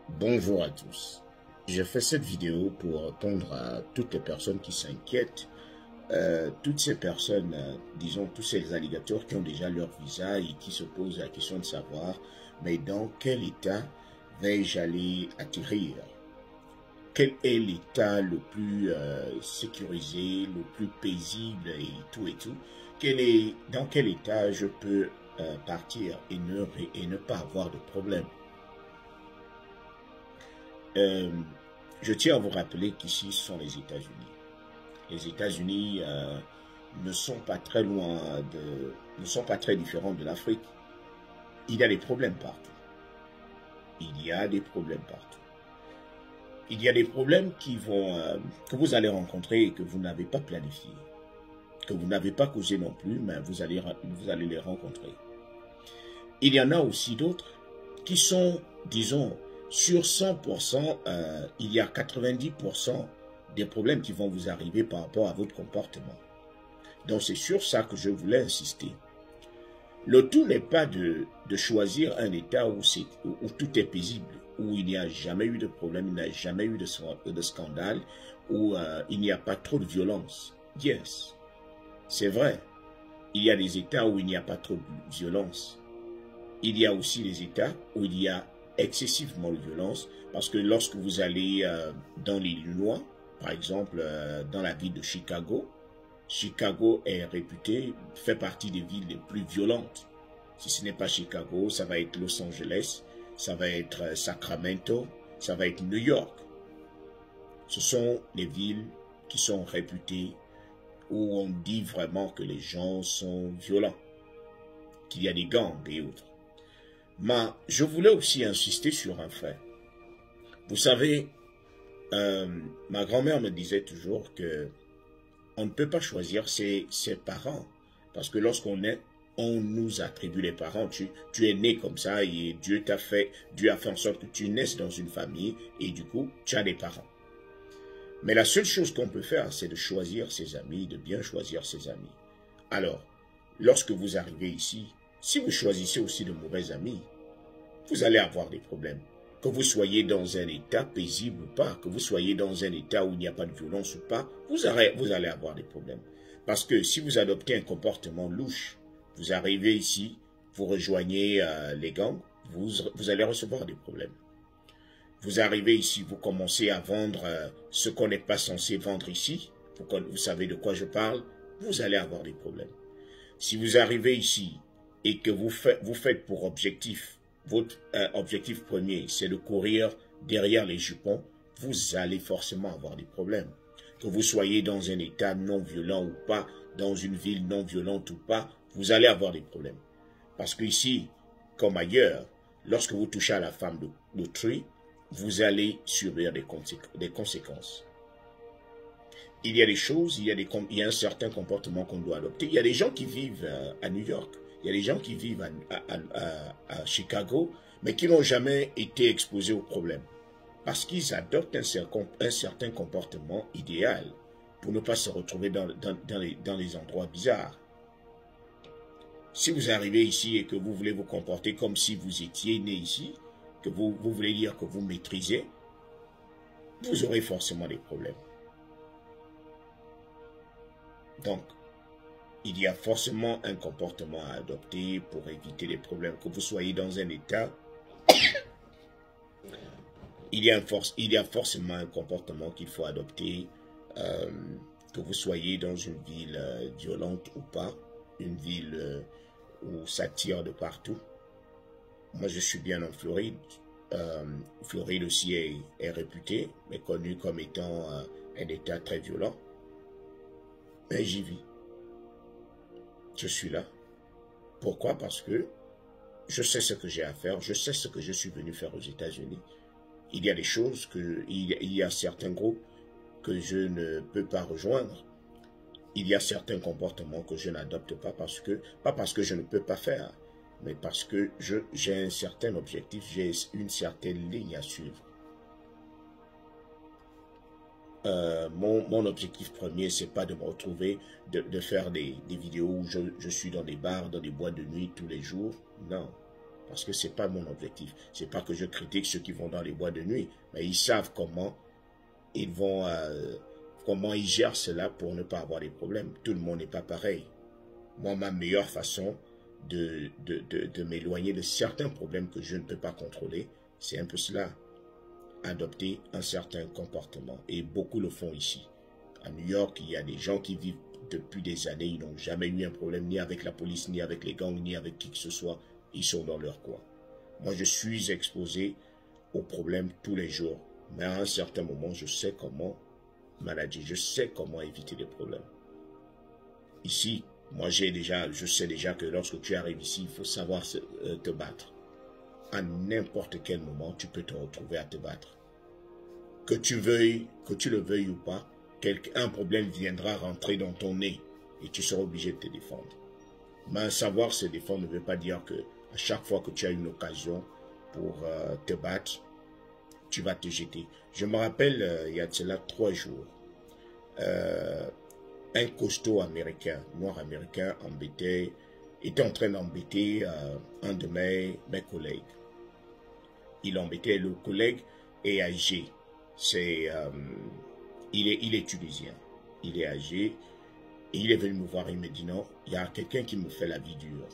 Bonjour à tous. Je fais cette vidéo pour répondre à toutes les personnes qui s'inquiètent, toutes ces personnes, disons tous ces alligators qui ont déjà leur visa et qui se posent la question de savoir, mais dans quel état vais-je aller atterrir? Quel est l'état le plus sécurisé, le plus paisible et tout et tout? Dans quel état je peux partir et ne pas avoir de problème? Je tiens à vous rappeler qu'ici, ce sont les États-Unis. Les États-Unis ne sont pas très loin ne sont pas très différents de l'Afrique. Il y a des problèmes partout. Il y a des problèmes partout. Il y a des problèmes que vous allez rencontrer et que vous n'avez pas planifié, que vous n'avez pas causé non plus, mais vous allez les rencontrer. Il y en a aussi d'autres qui sont, disons, sur 100%, il y a 90% des problèmes qui vont vous arriver par rapport à votre comportement. Donc c'est sur ça que je voulais insister. Le tout n'est pas de choisir un état où tout est paisible, où il n'y a jamais eu de problème, il n'y a jamais eu de scandale, où il n'y a pas trop de violence. Yes, c'est vrai. Il y a des états où il n'y a pas trop de violence. Il y a aussi des états où il y a excessivement de violence, parce que lorsque vous allez dans l'Illinois, par exemple dans la ville de Chicago, Chicago est réputé, fait partie des villes les plus violentes. Si ce n'est pas Chicago, ça va être Los Angeles, ça va être Sacramento, ça va être New York. Ce sont les villes qui sont réputées où on dit vraiment que les gens sont violents, qu'il y a des gangs et autres. Mais je voulais aussi insister sur un fait. Vous savez, ma grand-mère me disait toujours que on ne peut pas choisir ses parents. Parce que lorsqu'on est, on nous attribue les parents. Tu es né comme ça et Dieu a fait en sorte que tu naisses dans une famille et du coup, tu as des parents. Mais la seule chose qu'on peut faire, c'est de choisir ses amis, de bien choisir ses amis. Alors, lorsque vous arrivez ici, si vous choisissez aussi de mauvais amis, vous allez avoir des problèmes. Que vous soyez dans un état paisible ou pas, que vous soyez dans un état où il n'y a pas de violence ou pas, vous allez avoir des problèmes. Parce que si vous adoptez un comportement louche, vous arrivez ici, vous rejoignez les gangs, vous allez recevoir des problèmes. Vous arrivez ici, vous commencez à vendre ce qu'on n'est pas censé vendre ici, vous savez de quoi je parle, vous allez avoir des problèmes. Si vous arrivez ici et que vous faites pour objectif, votre objectif premier, c'est de courir derrière les jupons, vous allez forcément avoir des problèmes. Que vous soyez dans un état non violent ou pas, dans une ville non violente ou pas, vous allez avoir des problèmes. Parce qu'ici, comme ailleurs, lorsque vous touchez à la femme d'autrui, vous allez subir des conséquences. Il y a des choses, il y a un certain comportement qu'on doit adopter. Il y a des gens qui vivent à New York. Il y a des gens qui vivent à Chicago, mais qui n'ont jamais été exposés aux problèmes. Parce qu'ils adoptent un certain comportement idéal pour ne pas se retrouver dans les endroits bizarres. Si vous arrivez ici et que vous voulez vous comporter comme si vous étiez né ici, que vous voulez dire que vous maîtrisez, vous aurez forcément des problèmes. Donc, il y a forcément un comportement à adopter pour éviter les problèmes. Que vous soyez dans un état, il y a forcément un comportement qu'il faut adopter, que vous soyez dans une ville violente ou pas, une ville où ça tire de partout. Moi, je suis bien en Floride. Floride aussi est réputée, mais connue comme étant un état très violent. Mais j'y vis. Je suis là. Pourquoi? Parce que je sais ce que j'ai à faire, je sais ce que je suis venu faire aux États-Unis. Il y a des choses il y a certains groupes que je ne peux pas rejoindre. Il y a certains comportements que je n'adopte pas pas parce que je ne peux pas faire, mais parce que j'ai un certain objectif, j'ai une certaine ligne à suivre. Mon objectif premier, c'est pas de me retrouver, de faire des vidéos où je suis dans des bars, dans des boîtes de nuit tous les jours. Non. Parce que ce n'est pas mon objectif. Ce n'est pas que je critique ceux qui vont dans les boîtes de nuit, mais ils savent comment ils vont, comment ils gèrent cela pour ne pas avoir des problèmes. Tout le monde n'est pas pareil. Moi, ma meilleure façon de m'éloigner de certains problèmes que je ne peux pas contrôler, c'est un peu cela. Adopter un certain comportement. Et beaucoup le font ici. À New York, il y a des gens qui vivent depuis des années, ils n'ont jamais eu un problème ni avec la police, ni avec les gangs, ni avec qui que ce soit. Ils sont dans leur coin. Moi, je suis exposé aux problèmes tous les jours. Mais à un certain moment, je sais comment manager, je sais comment éviter les problèmes. Ici, moi, je sais déjà que lorsque tu arrives ici, il faut savoir te battre. À n'importe quel moment, tu peux te retrouver à te battre. Que tu le veuilles ou pas, un problème viendra rentrer dans ton nez et tu seras obligé de te défendre. Mais savoir se défendre ne veut pas dire que à chaque fois que tu as une occasion pour te battre, tu vas te jeter. Je me rappelle, il y a de cela 3 jours, un costaud américain, noir américain, était en train d'embêter un de mes collègues. Il embêtait le collègue est âgé. Il est tunisien. Il est âgé. Et il est venu me voir. Il me dit non, il y a quelqu'un qui me fait la vie dure.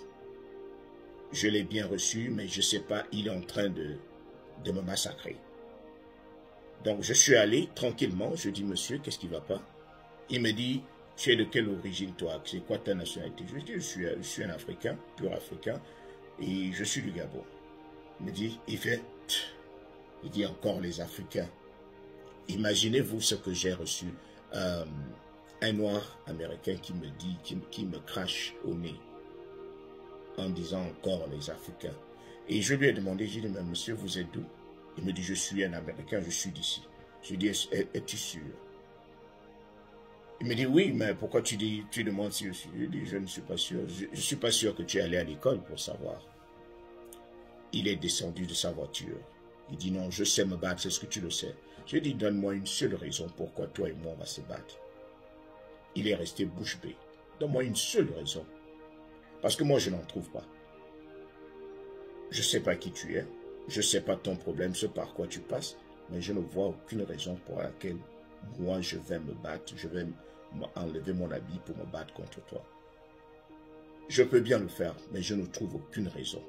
Je l'ai bien reçu, mais je ne sais pas, il est en train de me massacrer. Donc je suis allé tranquillement. Je dis monsieur, qu'est-ce qui ne va pas? Il me dit, tu es de quelle origine toi? C'est quoi ta nationalité? Je dis, je suis un Africain, pur Africain, et je suis du Gabon. Il me dit, il dit encore les Africains. Imaginez-vous ce que j'ai reçu. Un noir américain qui me dit, qui me crache au nez en disant encore les Africains. Et je lui ai demandé, j'ai dit, mais monsieur, vous êtes d'où? Il me dit, je suis un Américain, je suis d'ici. Je lui ai dit, es-tu sûr? Il me dit, oui, mais pourquoi tu demandes si je suis? Je dis, je ne suis pas sûr. Je ne suis pas sûr que tu es allé à l'école pour savoir. Il est descendu de sa voiture. Il dit, non, je sais me battre, c'est ce que tu le sais. Je lui ai dit, donne-moi une seule raison pourquoi toi et moi on va se battre. Il est resté bouche bée. Donne-moi une seule raison. Parce que moi, je n'en trouve pas. Je ne sais pas qui tu es. Je ne sais pas ton problème, ce par quoi tu passes. Mais je ne vois aucune raison pour laquelle moi, je vais me battre. Je vais enlever mon habit pour me battre contre toi. Je peux bien le faire, mais je ne trouve aucune raison.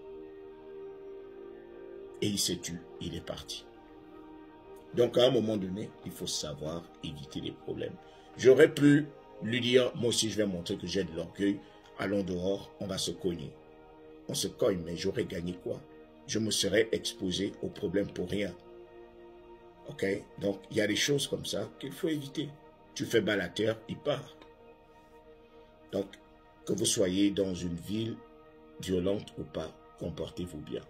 Et il s'est tué, il est parti. Donc à un moment donné, il faut savoir éviter les problèmes. J'aurais pu lui dire, moi aussi je vais montrer que j'ai de l'orgueil, allons dehors, on va se cogner. On se cogne, mais j'aurais gagné quoi? Je me serais exposé aux problèmes pour rien. Ok? Donc il y a des choses comme ça qu'il faut éviter. Tu fais mal à terre, il part. Donc, que vous soyez dans une ville violente ou pas, comportez-vous bien.